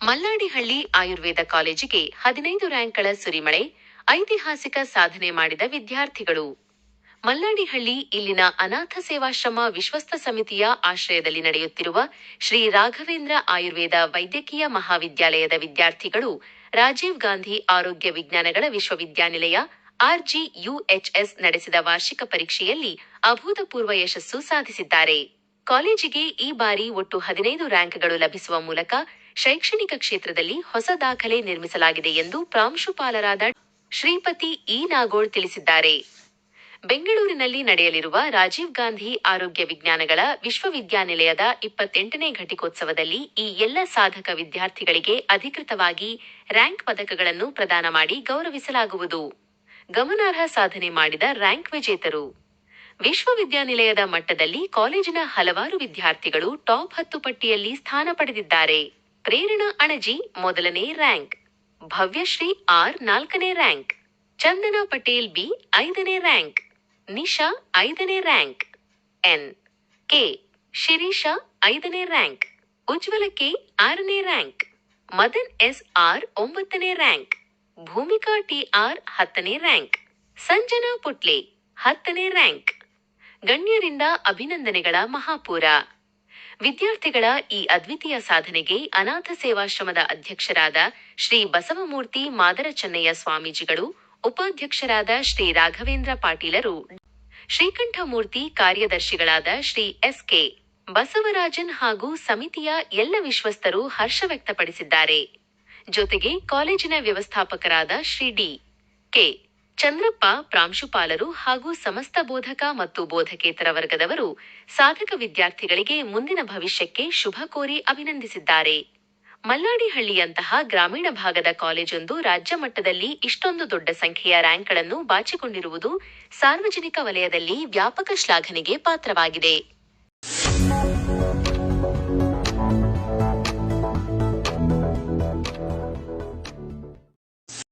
ಮಲ್ಲಾಡಿಹಳ್ಳಿ ಆಯುರ್ವೇದ ಕಾಲೇಜಿಗೆ 15 ರ್ಯಾಂಕ್ಗಳ ಸುರಿಮಳೆ, ಐತಿಹಾಸಿಕ ಸಾಧನೆ ಮಾಡಿದ ವಿದ್ಯಾರ್ಥಿಗಳು. ಮಲ್ಲಾಡಿಹಳ್ಳಿ ಇಲ್ಲಿನ ಅನಾಥ ಸೇವಾಶ್ರಮ ವಿಶ್ವಸ್ತ ಸಮಿತಿಯ ಆಶ್ರಯದಲ್ಲಿ ನಡೆಯುತ್ತಿರುವ ಶ್ರೀ ರಾಘವೇಂದ್ರ ಆಯುರ್ವೇದ ವೈದ್ಯಕೀಯ ಮಹಾವಿದ್ಯಾಲಯದ ವಿದ್ಯಾರ್ಥಿಗಳು ರಾಜೀವ್ ಗಾಂಧಿ ಆರೋಗ್ಯ ವಿಜ್ಞಾನಗಳ ವಿಶ್ವವಿದ್ಯಾನಿಲಯ RGUHS ನಡೆಸಿದ ವಾರ್ಷಿಕ ಪರೀಕ್ಷೆಯಲ್ಲಿ ಅಭೂತಪೂರ್ವ ಯಶಸ್ಸು ಸಾಧಿಸಿದ್ದಾರೆ. ಕಾಲೇಜಿಗೆ ಈ ಬಾರಿ ಒಟ್ಟು 15 ರ್ಯಾಂಕ್ಗಳು ಲಭಿಸುವ ಮೂಲಕ ಶೈಕ್ಷಣಿಕ ಕ್ಷೇತ್ರದಲ್ಲಿ ಹೊಸ ದಾಖಲೆ ನಿರ್ಮಿಸಲಾಗಿದೆ ಎಂದು ಪ್ರಾಂಶುಪಾಲರಾದ ಶ್ರೀಪತಿ ಇ. ನಾಗೋಳ್ ತಿಳಿಸಿದ್ದಾರೆ. ಬೆಂಗಳೂರಿನಲ್ಲಿ ನಡೆಯಲಿರುವ ರಾಜೀವ್ ಗಾಂಧಿ ಆರೋಗ್ಯ ವಿಜ್ಞಾನಗಳ ವಿಶ್ವವಿದ್ಯಾನಿಲಯದ 28ನೇ ಘಟಿಕೋತ್ಸವದಲ್ಲಿ ಈ ಎಲ್ಲ ಸಾಧಕ ವಿದ್ಯಾರ್ಥಿಗಳಿಗೆ ಅಧಿಕೃತವಾಗಿ ರ್ಯಾಂಕ್ ಪದಕಗಳನ್ನು ಪ್ರದಾನ ಮಾಡಿ ಗೌರವಿಸಲಾಗುವುದು. ಗಮನಾರ್ಹ ಸಾಧನೆ ಮಾಡಿದ ರ್ಯಾಂಕ್ ವಿಜೇತರು. ವಿಶ್ವವಿದ್ಯಾನಿಲಯದ ಮಟ್ಟದಲ್ಲಿ ಕಾಲೇಜಿನ ಹಲವಾರು ವಿದ್ಯಾರ್ಥಿಗಳು ಟಾಪ್ 10 ಪಟ್ಟಿಯಲ್ಲಿ ಸ್ಥಾನ ಪಡೆದಿದ್ದಾರೆ. ಪ್ರೇರಣಾ ಅಣಜಿ ಮೊದಲನೇ ರ್ಯಾಂಕ್, ಭವ್ಯಶ್ರೀ ಆರ್ 4ನೇ ರ್ಯಾಂಕ್, ಚಂದನಾ ಪಟೇಲ್ ಬಿ 5ನೇ ರ್ಯಾಂಕ್, ನಿಶಾ 5ನೇ ರ್ಯಾಂಕ್, N.K. ಶಿರೀಷಾ 5ನೇ ರ್ಯಾಂಕ್, ಉಜ್ವಲ ಕೆ 6ನೇ ರ್ಯಾಂಕ್, ಮದನ್ ಎಸ್ ಆರ್ 9ನೇ ರ್ಯಾಂಕ್, ಭೂಮಿಕಾ ಟಿ ಆರ್ 10ನೇ ರ್ಯಾಂಕ್, ಸಂಜನಾ ಪುಟ್ಲೆ 10ನೇ ರ್ಯಾಂಕ್. ಗಣ್ಯರಿಂದ ಅಭಿನಂದನೆಗಳ ಮಹಾಪೂರ. ವಿದ್ಯಾರ್ಥಿಗಳ ಈ ಅದ್ವಿತೀಯ ಸಾಧನೆಗೆ ಅನಾಥ ಸೇವಾಶ್ರಮದ ಅಧ್ಯಕ್ಷರಾದ ಶ್ರೀ ಬಸವಮೂರ್ತಿ ಮಾದರ ಚೆನ್ನಯ್ಯ ಸ್ವಾಮೀಜಿಗಳು, ಉಪಾಧ್ಯಕ್ಷರಾದ ಶ್ರೀ ರಾಘವೇಂದ್ರ ಪಾಟೀಲರು, ಶ್ರೀಕಂಠಮೂರ್ತಿ ಕಾರ್ಯದರ್ಶಿಗಳಾದ ಶ್ರೀ S.K. ಬಸವರಾಜನ್ ಹಾಗೂ ಸಮಿತಿಯ ಎಲ್ಲ ವಿಶ್ವಸ್ತರು ಹರ್ಷ ವ್ಯಕ್ತಪಡಿಸಿದ್ದಾರೆ. ಜೊತೆಗೆ ಕಾಲೇಜಿನ ವ್ಯವಸ್ಥಾಪಕರಾದ ಶ್ರೀ ಡಿ. ಕೆ. ಚಂದ್ರಪ್ಪ, ಪ್ರಾಂಶುಪಾಲರು ಹಾಗೂ ಸಮಸ್ತ ಬೋಧಕ ಮತ್ತು ಬೋಧಕೇತರ ವರ್ಗದವರು ಸಾಧಕ ವಿದ್ಯಾರ್ಥಿಗಳಿಗೆ ಮುಂದಿನ ಭವಿಷ್ಯಕ್ಕೆ ಶುಭ ಕೋರಿ ಅಭಿನಂದಿಸಿದ್ದಾರೆ. ಮಲ್ಲಾಡಿಹಳ್ಳಿಯಂತಹ ಗ್ರಾಮೀಣ ಭಾಗದ ಕಾಲೇಜೊಂದು ರಾಜ್ಯ ಮಟ್ಟದಲ್ಲಿ ಇಷ್ಟೊಂದು ದೊಡ್ಡ ಸಂಖ್ಯೆಯ ರ್ಯಾಂಕ್ಗಳನ್ನು ಬಾಚಿಕೊಂಡಿರುವುದು ಸಾರ್ವಜನಿಕ ವಲಯದಲ್ಲಿ ವ್ಯಾಪಕ ಶ್ಲಾಘನೆಗೆ ಪಾತ್ರವಾಗಿದೆ.